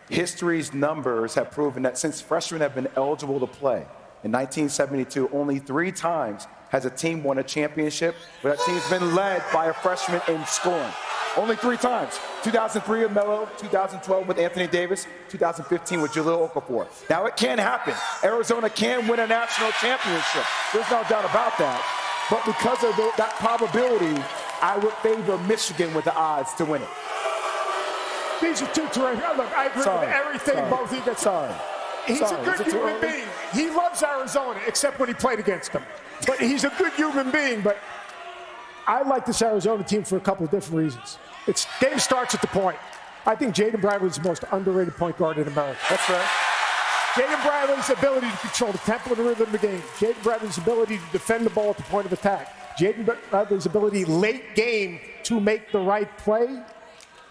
history's numbers have proven that since freshmen have been eligible to play, in 1972, only 3 times has a team won a championship where that team's been led by a freshman in scoring. Only 3 times. 2003 with Melo, 2012 with Anthony Davis, 2015 with Jahlil Okafor. Now it can happen. Arizona can win a national championship. There's no doubt about that. But because of that probability, I would favor Michigan with the odds to win it. These are two terrific. Look, I agree with everything both of you guys. He's a good human being. He loves Arizona, except when he played against them. But he's a good human being. But I like this Arizona team for a couple of different reasons. Game starts at the point. I think Jaden Bradley's the most underrated point guard in America. That's right. Jaden Bradley's ability to control the tempo and the rhythm of the game. Jaden Bradley's ability to defend the ball at the point of attack. Jaden Bradley's ability late game to make the right play.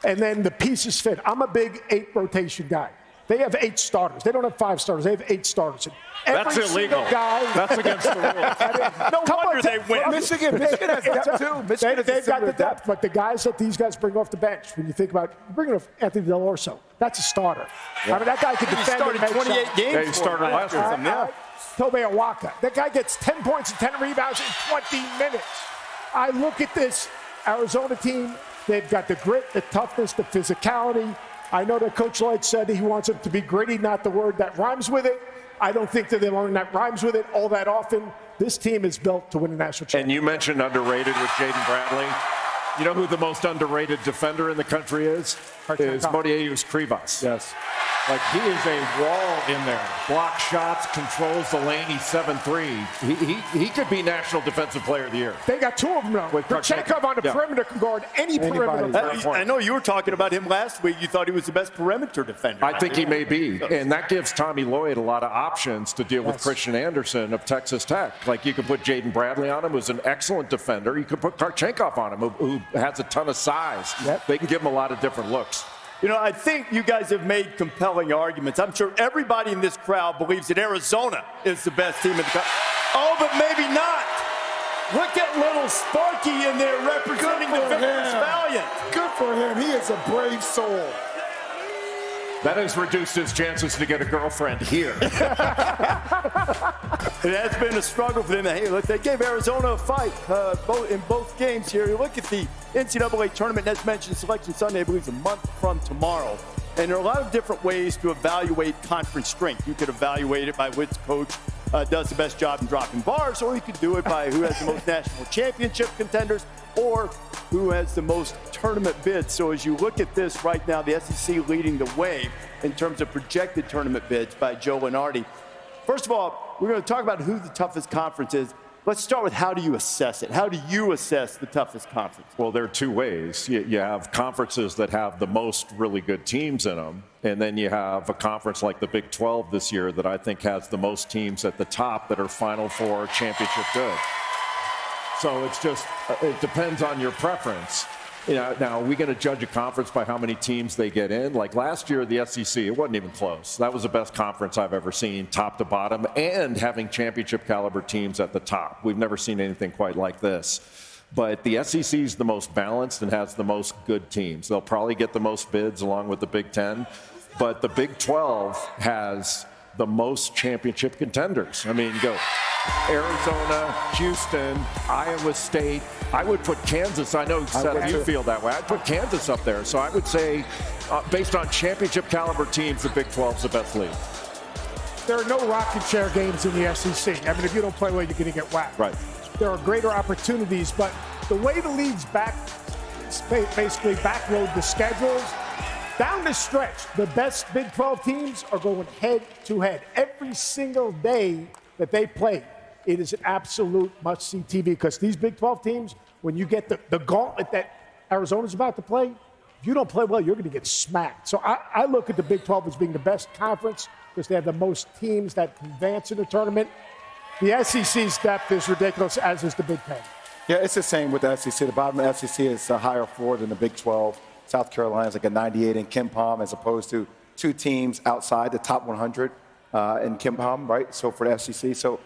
And then the pieces fit. I'm a big 8 rotation guy. They have 8 starters. They don't have 5 starters. They have 8 starters. That's illegal. That's against the rules. No wonder they win. Michigan has depth too. They've got the depth, but the guys that these guys bring off the bench, when you think about bringing off Anthony Del Orso, that's a starter. Yeah. I mean, that guy can defend. He started 28 games. Yeah, he started last year. Tobe Awaka. That guy gets 10 points and 10 rebounds in 20 minutes. I look at this Arizona team. They've got the grit, the toughness, the physicality. I know that Coach Lloyd said he wants it to be gritty, not the word that rhymes with it. I don't think that they learn that rhymes with it all that often. This team is built to win a national championship. And you mentioned underrated with Jaden Bradley. You know who the most underrated defender in the country is? Is Modieus Krivas. Yes. Like, he is a wall in there. Block shots, controls the lane. He's 7'3". He could be National Defensive Player of the Year. They got 2 of them now. Karchenkov on the perimeter can guard any perimeter. I know you were talking about him last week. You thought he was the best perimeter defender. I think he may be. And that gives Tommy Lloyd a lot of options to deal with Christian Anderson of Texas Tech. Like, you could put Jaden Bradley on him, who's an excellent defender. You could put Karchenkov on him, who has a ton of size. Yep. They can give him a lot of different looks. You know, I think you guys have made compelling arguments. I'm sure everybody in this crowd believes that Arizona is the best team in the country. Oh, but maybe not. Look at little Sparky in there representing the Victor's Valiant. Good for him. He is a brave soul. That has reduced his chances to get a girlfriend here. It has been a struggle for them. Hey, look, they gave Arizona a fight in both games here. You look at the NCAA Tournament, as mentioned, Selection Sunday, I believe, is a month from tomorrow. And there are a lot of different ways to evaluate conference strength. You could evaluate it by which coach does the best job in dropping bars, or you could do it by who has the most national championship contenders, or who has the most tournament bids. So as you look at this right now, the SEC leading the way in terms of projected tournament bids by Joe Lunardi. First of all, we're going to talk about who the toughest conference is. Let's start with, how do you assess it? How do you assess the toughest conference? Well, there are 2 ways. You have conferences that have the most really good teams in them, and then you have a conference like the Big 12 this year that I think has the most teams at the top that are Final Four championship good. So it's just, it depends on your preference. You know, now, are we going to judge a conference by how many teams they get in? Like last year, the SEC, it wasn't even close. That was the best conference I've ever seen, top to bottom, and having championship caliber teams at the top. We've never seen anything quite like this. But the SEC is the most balanced and has the most good teams. They'll probably get the most bids along with the Big 10. But the Big 12 has the most championship contenders. I mean, go Arizona, Houston, Iowa State. I would put Kansas. I know, Seth, you feel that way. I'd put Kansas up there. So I would say, based on championship caliber teams, the Big 12 is the best league. There are no rocket share games in the SEC. I mean, if you don't play well, you're going to get whacked. Right. There are greater opportunities, but the way the league's basically backload the schedules, down the stretch, the best Big 12 teams are going head-to-head. Every single day that they play, it is an absolute must-see TV, because these Big 12 teams, when you get the gauntlet that Arizona's about to play, if you don't play well, you're going to get smacked. So I look at the Big 12 as being the best conference because they have the most teams that can advance in the tournament. The SEC's depth is ridiculous, as is the Big 10. Yeah, it's the same with the SEC. The bottom of the SEC is a higher floor than the Big 12. South Carolina's like a 98 in KenPom, as opposed to 2 teams outside the top 100 in KenPom, right? So for the SEC. So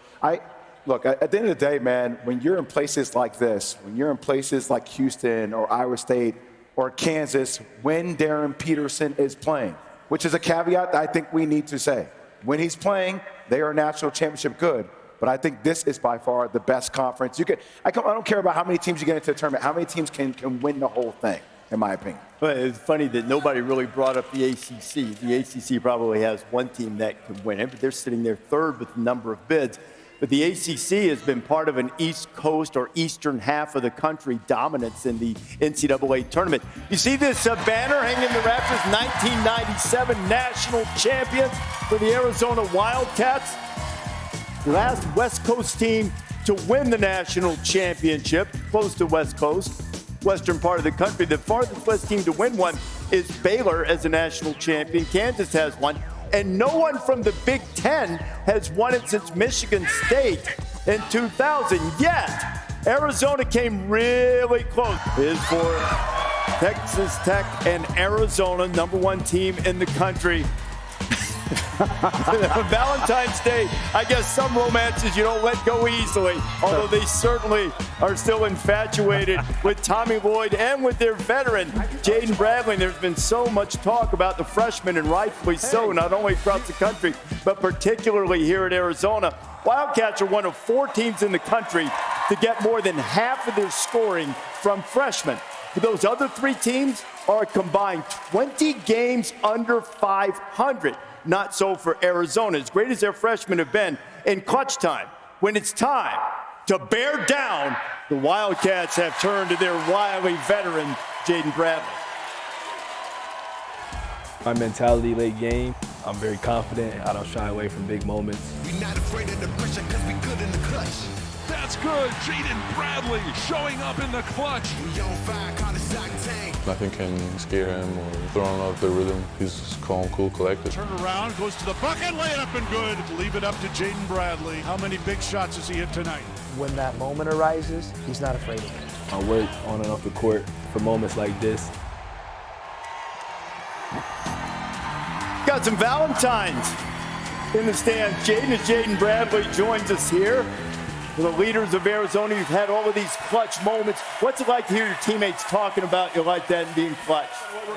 look, at the end of the day, man, when you're in places like this, when you're in places like Houston or Iowa State or Kansas, when Darren Peterson is playing, which is a caveat that I think we need to say. When he's playing, they are national championship good. But I think this is by far the best conference. I don't care about how many teams you get into the tournament. How many teams can win the whole thing, in my opinion. But it's funny that nobody really brought up the ACC. The ACC probably has one team that could win it, but they're sitting there third with the number of bids. But the ACC has been part of an East Coast or eastern half of the country dominance in the NCAA tournament. You see this banner hanging in the rafters, 1997 national champions for the Arizona Wildcats. Last West Coast team to win the national championship, close to West Coast, western part of the country. The farthest west team to win one is Baylor as a national champion. Kansas has one. And no one from the Big Ten has won it since Michigan State in 2000. Yet, Arizona came really close. It is for Texas Tech and Arizona, number one team in the country. Valentine's Day, I guess some romances you don't let go easily, although they certainly are still infatuated with Tommy Lloyd and with their veteran, Jaden Bradley. There's been so much talk about the freshmen, and rightfully so, not only across the country, but particularly here at Arizona. Wildcats are one of 4 teams in the country to get more than half of their scoring from freshmen. But those other 3 teams are a combined 20 games under 500. Not so for Arizona. As great as their freshmen have been in clutch time, when it's time to bear down, the Wildcats have turned to their wily veteran, Jaden Bradley. My mentality late game, I'm very confident. I don't shy away from big moments. We're not afraid of the pressure because we good in the clutch. That's good. Jaden Bradley showing up in the clutch. We on fire, call it octane. Nothing can scare him or throw him off the rhythm. He's calm, cool, collected. Turn around, goes to the bucket, lay it up and good. Leave it up to Jaden Bradley. How many big shots has he hit tonight? When that moment arises, he's not afraid of it. I work on and off the court for moments like this. Got some Valentines in the stands. Jaden Bradley joins us here. For the leaders of Arizona, you've had all of these clutch moments. What's it like to hear your teammates talking about you like that and being clutch?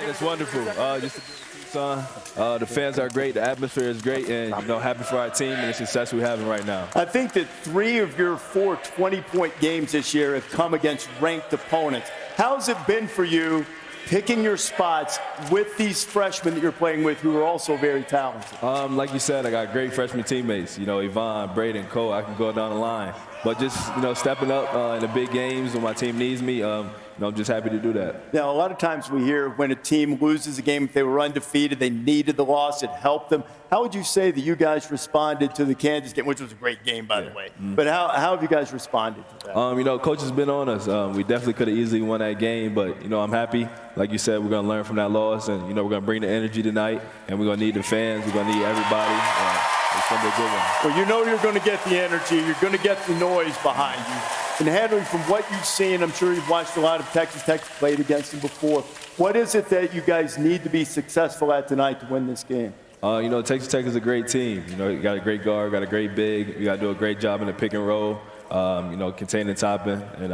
It's wonderful. Just to be in Tucson. The fans are great. The atmosphere is great, and happy for our team and the success we're having right now. I think that 3 of your 4 20-point games this year have come against ranked opponents. How's it been for you picking your spots with these freshmen that you're playing with who are also very talented? Like you said, I got great freshman teammates. Yvonne, Braden, Cole, I can go down the line. But just, stepping up in the big games when my team needs me, I'm just happy to do that. Now, a lot of times we hear when a team loses a game, if they were undefeated, they needed the loss, it helped them. How would you say that you guys responded to the Kansas game, which was a great game, by the way? But how have you guys responded to that? Coach has been on us. We definitely could have easily won that game, but, I'm happy. Like you said, we're going to learn from that loss, and, we're going to bring the energy tonight, and we're going to need the fans. We're going to need everybody. It's going to be a good one. Well, you're going to get the energy. You're going to get the noise behind you. And Henry, from what you've seen, I'm sure you've watched a lot of Texas Tech, played against them before. What is it that you guys need to be successful at tonight to win this game? Texas Tech is a great team. You got a great guard, got a great big. You got to do a great job in the pick and roll. Containing Toppin and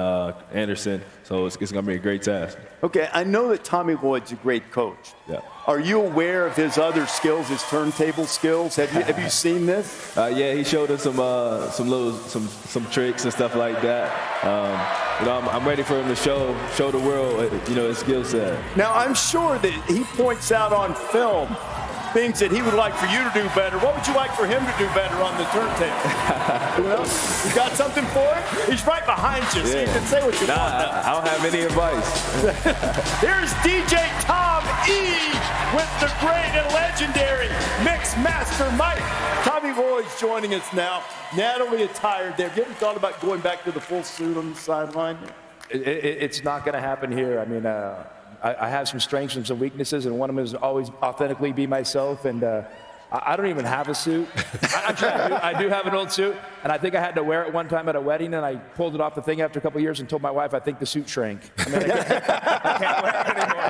Anderson. So it's going to be a great task. Okay, I know that Tommy Lloyd's a great coach. Yeah. Are you aware of his other skills, his turntable skills? Have you seen this? Yeah, he showed us some tricks and stuff like that. I'm ready for him to show the world, his skill set. Now, I'm sure that he points out on film things that he would like for you to do better. What would you like for him to do better on the turntable? You got something for him? He's right behind you, so you can say what you want. I don't have any advice. Here's DJ Tom E. with the great and legendary Mix Master Mike. Tommy Lloyd's joining us now. Natalie attired there. Have you ever thought about going back to the full suit on the sideline? It's not going to happen here. I mean, I have some strengths and some weaknesses, and one of them is always authentically be myself. And I don't even have a suit. I do have an old suit, and I think I had to wear it one time at a wedding, and I pulled it off the thing after a couple of years and told my wife I think the suit shrank. I mean, I can't wear it anymore.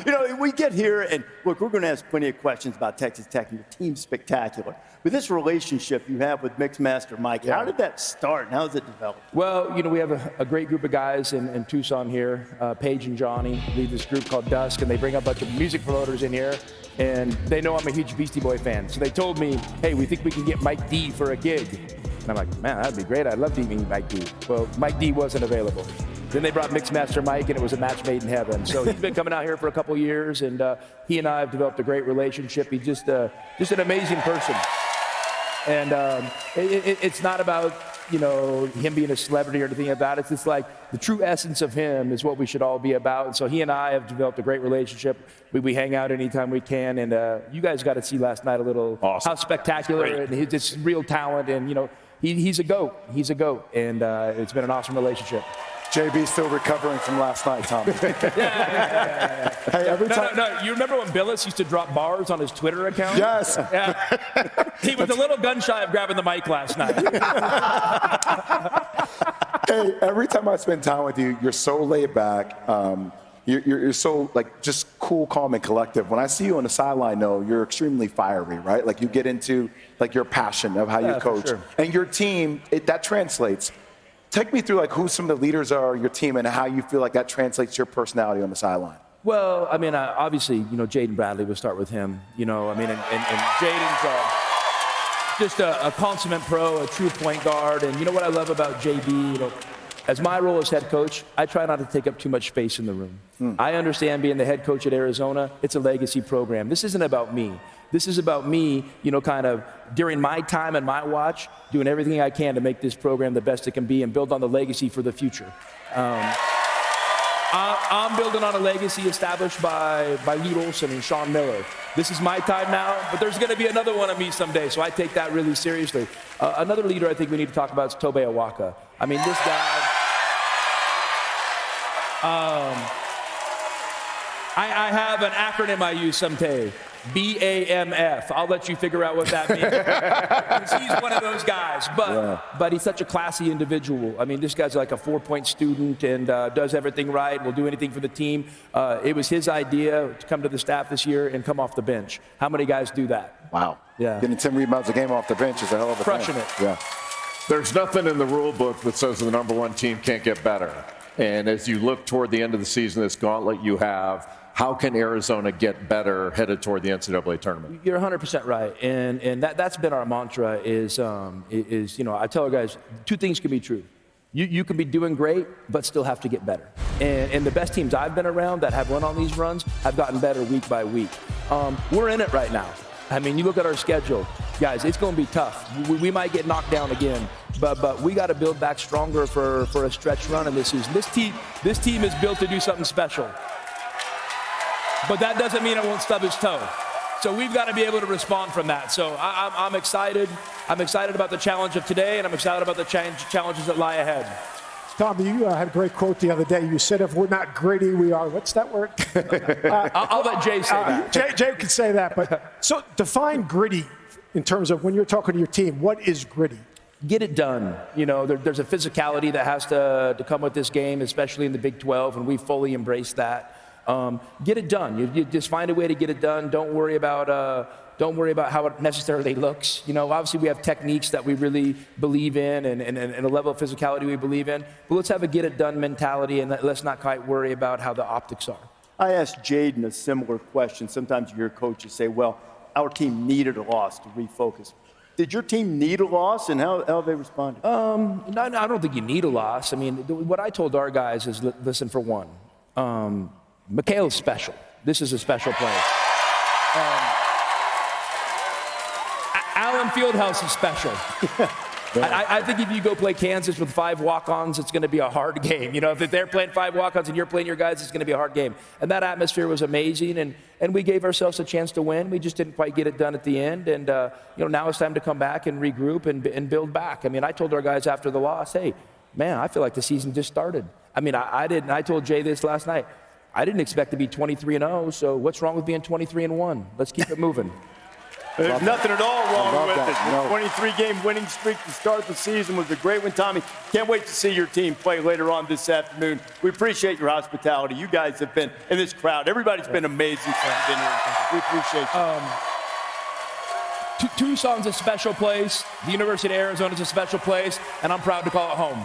You know, we get here, and look, we're going to ask plenty of questions about Texas Tech, and your team's spectacular. But this relationship you have with Mixmaster Mike, how did that start, and how has it developed? Well, you know, we have a great group of guys in Tucson here. Paige and Johnny lead this group called Dusk, and they bring a bunch of music promoters in here, and they know I'm a huge Beastie Boy fan. So they told me, hey, we think we can get Mike D for a gig. And I'm like, man, that'd be great. I'd love to meet Mike D. Well, Mike D wasn't available. Then they brought Mixmaster Mike, and it was a match made in heaven. So he's been coming out here for a couple years, and he and I have developed a great relationship. He's just an amazing person. And it's not about, you know, him being a celebrity or anything like that. It's just like the true essence of him is what we should all be about. And so he and I have developed a great relationship. We hang out anytime we can. And you guys got to see last night a little how spectacular and he's just real talent. And, you know, he's a GOAT. He's a GOAT. And it's been an awesome relationship. JB's still recovering from last night, Tommy. Yeah. Hey, every time. No. You remember when Bilas used to drop bars on his Twitter account? Yes. Yeah. He was a little gun shy of grabbing the mic last night. Hey, every time I spend time with you, you're so laid back. You're so like just cool, calm, and collective. When I see you on the sideline, though, you're extremely fiery, right? Like you get into like your passion of how you coach, sure. And your team. That translates. Take me through like who some of the leaders are on your team and how you feel like that translates your personality on the sideline. Well, I mean, obviously, you know, Jaden Bradley, we'll start with him. You know, I mean, and Jaden's just a consummate pro, a true point guard. And you know what I love about JB, you know, as my role as head coach, I try not to take up too much space in the room. I understand being the head coach at Arizona, it's a legacy program. This isn't about me. This is about me, you know, kind of during my time and my watch, doing everything I can to make this program the best it can be and build on the legacy for the future. I'm building on a legacy established by Lloyd and Sean Miller. This is my time now, but there's going to be another one of me someday, so I take that really seriously. Another leader I think we need to talk about is Tobe Awaka. I mean, this guy... I have an acronym I use someday. BAMF. I'll let you figure out what that means. He's one of those guys, but he's such a classy individual. I mean, this guy's like a 4-point student and does everything right, will do anything for the team. It was his idea to come to the staff this year and come off the bench. How many guys do that? Wow. Yeah. Getting 10 rebounds a game off the bench is a hell of a Crushing thing. it. Yeah. There's nothing in the rule book that says the number one team can't get better. And as you look toward the end of the season, this gauntlet you have, how can Arizona get better headed toward the NCAA tournament? You're 100% right, and that's been our mantra. Is you know, I tell our guys 2 things can be true. You can be doing great, but still have to get better. And the best teams I've been around that have won on these runs have gotten better week by week. We're in it right now. I mean, you look at our schedule, guys. It's going to be tough. We might get knocked down again, but we got to build back stronger for a stretch run in this season. This team is built to do something special. But that doesn't mean it won't stub its toe. So we've got to be able to respond from that. So I'm excited. I'm excited about the challenge of today, and I'm excited about the challenges that lie ahead. Tommy, you had a great quote the other day. You said, if we're not gritty, we are. What's that word? I'll let Jay say that. Jay could say that. But so define gritty in terms of when you're talking to your team. What is gritty? Get it done. You know, there's a physicality that has to come with this game, especially in the Big 12, and we fully embrace that. Get it done. You just find a way to get it done. Don't worry about how it necessarily looks. You know, obviously we have techniques that we really believe in and a level of physicality we believe in. But let's have a get it done mentality, and let's not quite worry about how the optics are. I asked Jaden a similar question. Sometimes you hear coaches say, well, our team needed a loss to refocus. Did your team need a loss, and how have they responded? No, I don't think you need a loss. I mean, what I told our guys is, listen, for one, Mikhail's special. This is a special player. Alan Fieldhouse is special. I think if you go play Kansas with 5 walk-ons, it's going to be a hard game. You know, if they're playing 5 walk-ons and you're playing your guys, it's going to be a hard game. And that atmosphere was amazing, and we gave ourselves a chance to win. We just didn't quite get it done at the end. And, you know, now it's time to come back and regroup and build back. I mean, I told our guys after the loss, hey, man, I feel like the season just started. I mean, I didn't. I told Jay this last night. I didn't expect to be 23-0, so what's wrong with being 23-1? Let's keep it moving. There's nothing at all wrong with that. it. No. 23-game winning streak to start the season was a great one, Tommy. Can't wait to see your team play later on this afternoon. We appreciate your hospitality. You guys have been, in this crowd, everybody's been amazing since you've been here. We appreciate you. Tucson's a special place. The University of Arizona is a special place, and I'm proud to call it home.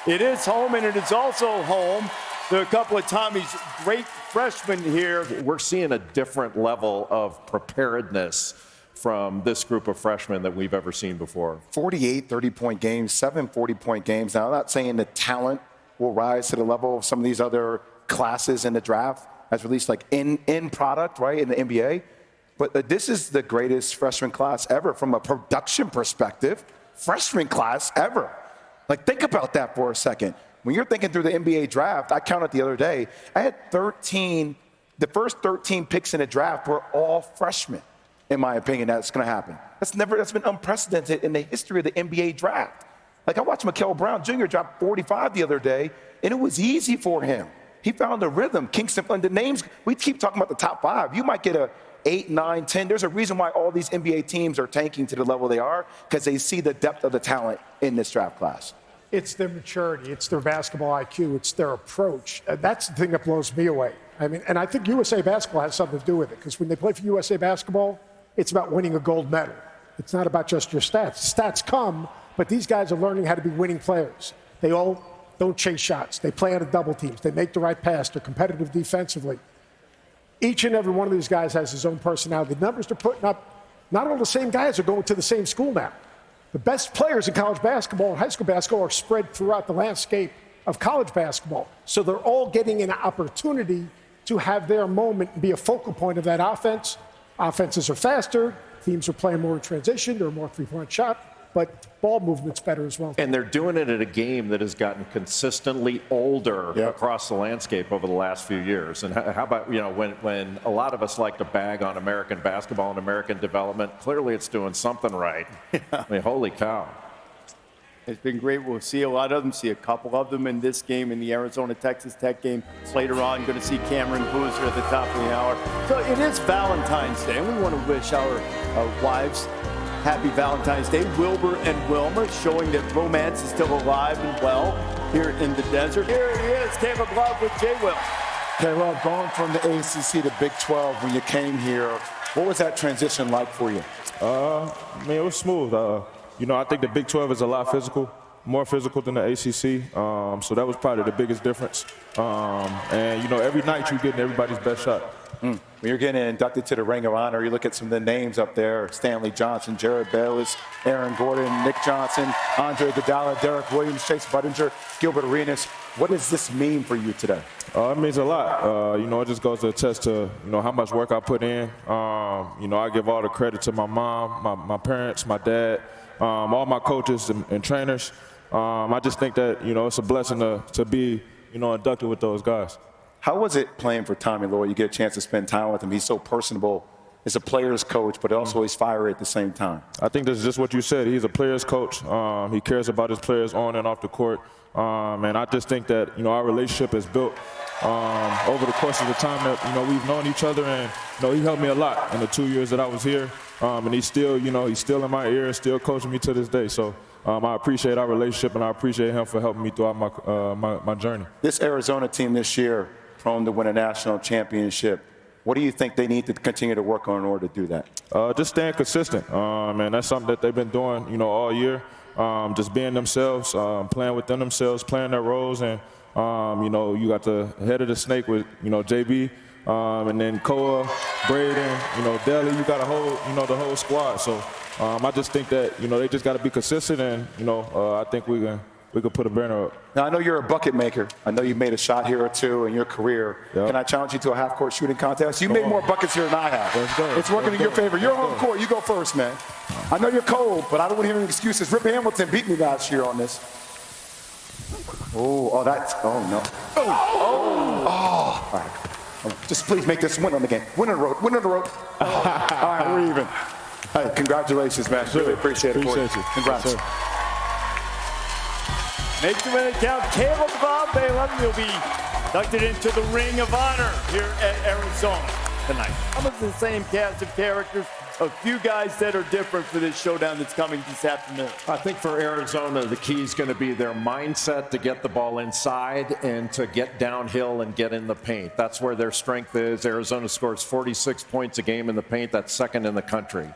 It is home, and it is also home to a couple of Tommy's great freshmen here. We're seeing a different level of preparedness from this group of freshmen that we've ever seen before. 48 30-point games, 7 40-point games. Now, I'm not saying the talent will rise to the level of some of these other classes in the draft as released like in product, right, in the NBA. But this is the greatest freshman class ever from a production perspective. Freshman class ever. Like, think about that for a second. When you're thinking through the NBA draft, I counted the other day, I had 13, the first 13 picks in the draft were all freshmen, in my opinion. That's going to happen. That's been unprecedented in the history of the NBA draft. Like, I watched Mikael Brown Jr. drop 45 the other day, and it was easy for him. He found a rhythm. Kingston, the names, we keep talking about the top 5. You might get a 8, 9, 10. There's a reason why all these NBA teams are tanking to the level they are, because they see the depth of the talent in this draft class. It's their maturity. It's their basketball IQ. It's their approach. That's the thing that blows me away. I mean, and I think USA Basketball has something to do with it, because when they play for USA Basketball, it's about winning a gold medal. It's not about just your stats. Stats come, but these guys are learning how to be winning players. They all don't chase shots. They play out of double teams. They make the right pass. They're competitive defensively. Each and every one of these guys has his own personality. The numbers they're putting up, not all the same guys are going to the same school now. The best players in college basketball and high school basketball are spread throughout the landscape of college basketball. So they're all getting an opportunity to have their moment and be a focal point of that offense. Offenses are faster. Teams are playing more in transition. They're a more three-point shot. But ball movement's better as well. And they're doing it at a game that has gotten consistently older across the landscape over the last few years. And how about, when a lot of us like to bag on American basketball and American development, clearly it's doing something right. I mean, holy cow. It's been great. We'll see a lot of them, see a couple of them in this game, in the Arizona-Texas Tech game. Later on, going to see Cameron Boozer at the top of the hour. So it is Valentine's Day, and we want to wish our wives happy Valentine's Day. Wilbur and Wilma showing that romance is still alive and well here in the desert. Here he is, Caleb Love with J. Will. Caleb, going from the ACC to Big 12 when you came here, what was that transition like for you? Man, it was smooth. I think the Big 12 is a lot more physical than the ACC. So that was probably the biggest difference. And every night you're getting everybody's best shot. When you're getting inducted to the Ring of Honor, you look at some of the names up there: Stanley Johnson, Jared Bilas, Aaron Gordon, Nick Johnson, Andre Iguodala, Derek Williams, Chase Budinger, Gilbert Arenas. What does this mean for you today? It means a lot. It just goes to attest to, how much work I put in. I give all the credit to my mom, my parents, my dad, all my coaches and trainers. I just think that, it's a blessing to be, inducted with those guys. How was it playing for Tommy Lloyd? You get a chance to spend time with him. He's so personable as a player's coach, but also he's fiery at the same time. I think that's just what you said. He's a player's coach. He cares about his players on and off the court. And I just think that, our relationship is built over the course of the time that, we've known each other. And, he helped me a lot in the 2 years that I was here. And he's still, he's still in my ear, still coaching me to this day. So I appreciate our relationship, and I appreciate him for helping me throughout my journey. This Arizona team this year, prone to win a national championship. What do you think they need to continue to work on in order to do that? Just staying consistent. And that's something that they've been doing, all year. Just being themselves, playing within themselves, playing their roles. And, you got the head of the snake with, JB, and then Koa, Braden, Deli. You got a whole, the whole squad. So I just think that, they just got to be consistent. And, I think we could put a banner up. Now, I know you're a bucket maker. I know you've made a shot here or two in your career. Yep. Can I challenge you to a half-court shooting contest? You made more buckets here than I have. Let's go. It's working in your favor. You're home court. You go first, man. I know you're cold, but I don't want to hear any excuses. Rip Hamilton beat me last year on this. Oh, no. All right. Just please make this win on the game. Win on the road. Oh. All right, we're even. Hey, congratulations, man. Really appreciate it. Congrats. Yes, Make the minute count. Caleb Love, 11, will be inducted into the Ring of Honor here at Arizona tonight. Some of the same cast of characters a few guys that are different for this showdown that's coming this afternoon. I think for Arizona, the key is going to be their mindset to get the ball inside and to get downhill and get in the paint. That's where their strength is. Arizona scores 46 points a game in the paint. That's second in the country.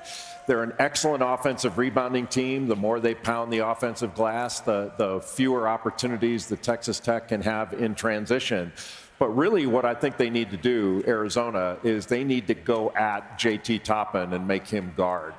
They're an excellent offensive rebounding team. The more they pound the offensive glass, the fewer opportunities that Texas Tech can have in transition. But really what I think they need to do, Arizona, is they need to go at JT Toppin and make him guard.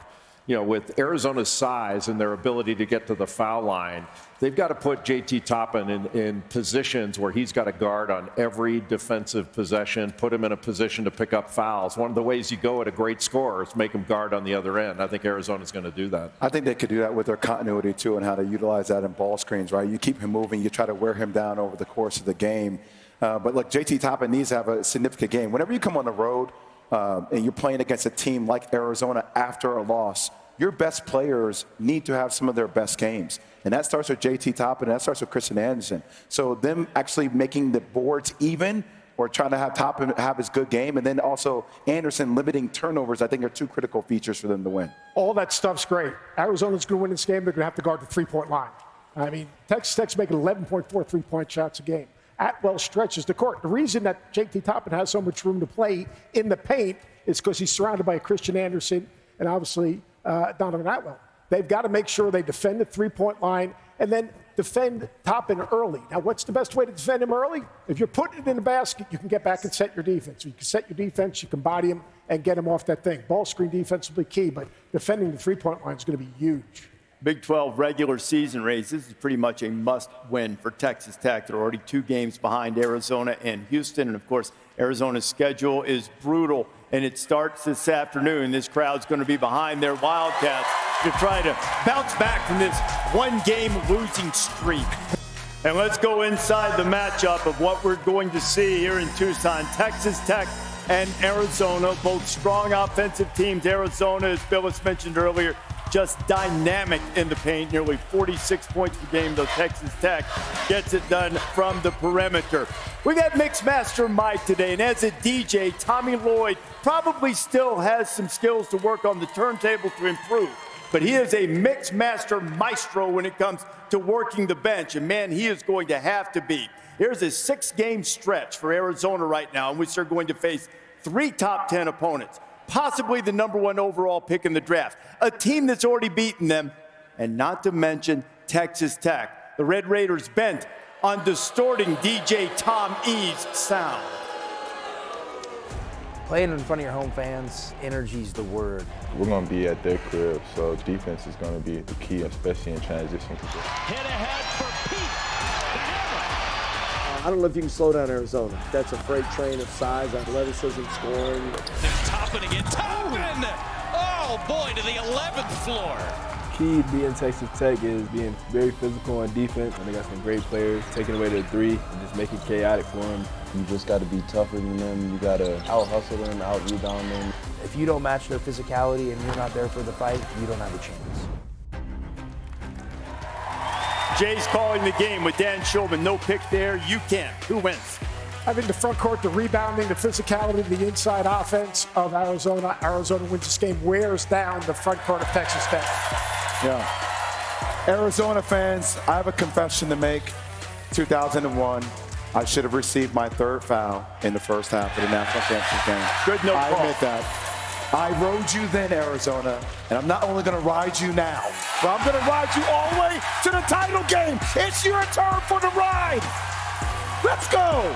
You know, with Arizona's size and their ability to get to the foul line, they've got to put JT Toppin in positions where he's got to guard on every defensive possession, put him in a position to pick up fouls. One of the ways you go at a great scorer is make him guard on the other end. I think Arizona's going to do that. I think they could do that with their continuity, too, and how to utilize that in ball screens, right? You keep him moving. You try to wear him down over the course of the game. But look, JT Toppin needs to have a significant game. Whenever you come on the road and you're playing against a team like Arizona after a loss, your best players need to have some of their best games. And that starts with JT Toppin, and that starts with Christian Anderson. So them actually making the boards even or trying to have Toppin have his good game, and then also Anderson limiting turnovers, I think are two critical features for them to win. All that stuff's great. Arizona's going to win this game. They're going to have to guard the three-point line. I mean, Texas Tech's making 11.4 three-point shots a game. Atwell stretches the court. The reason that JT Toppin has so much room to play in the paint is because he's surrounded by Christian Anderson and obviously Donovan Atwell. They've got to make sure they defend the three-point line and then defend Toppin early. Now, what's the best way to defend him early? If you're putting it in the basket, you can get back and set your defense. So you can set your defense, you can body him, and get him off that thing. Ball screen defense will be key, but defending the three-point line is going to be huge. Big 12 regular season race. This is pretty much a must-win for Texas Tech. They're already 2 games behind Arizona and Houston. And, of course, Arizona's schedule is brutal, and it starts this afternoon. This crowd's going to be behind their Wildcats to try to bounce back from this one-game losing streak. And let's go inside the matchup of what we're going to see here in Tucson. Texas Tech and Arizona, both strong offensive teams. Arizona, as Bilas mentioned earlier, just dynamic in the paint, nearly 46 points per game, though Texas Tech gets it done from the perimeter. We got Mixmaster Mike today, and as a DJ, Tommy Lloyd probably still has some skills to work on the turntable to improve, but he is a Mixmaster maestro when it comes to working the bench, and man, he is going to have to be. Here's a 6-game stretch for Arizona right now, in which they're going to face 3 top 10 opponents. Possibly the #1 overall pick in the draft, a team that's already beaten them, and not to mention Texas Tech. The Red Raiders bent on distorting DJ Tom E's sound. Playing in front of your home fans, energy's the word. We're going to be at their crib, so defense is going to be the key, especially in transition. Hit ahead for Pete. I don't know if you can slow down Arizona. That's a freight train of size, athleticism, scoring. There's Toppin again. Toppin! Oh, boy, to the 11th floor. Key to being Texas Tech is being very physical on defense, and they got some great players taking away the 3 and just make it chaotic for them. You just got to be tougher than them. You got to out-hustle them, out-rebound them. If you don't match their physicality and you're not there for the fight, you don't have a chance. Jay's calling the game with Dan Schulman. No pick there. You can't. Who wins? I think the front court, the rebounding, the physicality, the inside offense of Arizona. Arizona wins this game, wears down the front court of Texas Tech. Yeah. Arizona fans, I have a confession to make. 2001, I should have received my 3rd foul in the first half of the national championship game. Good no I call. admit that. I rode you then, Arizona, and I'm not only going to ride you now, but I'm going to ride you all the way to the title game. It's your turn for the ride. Let's go.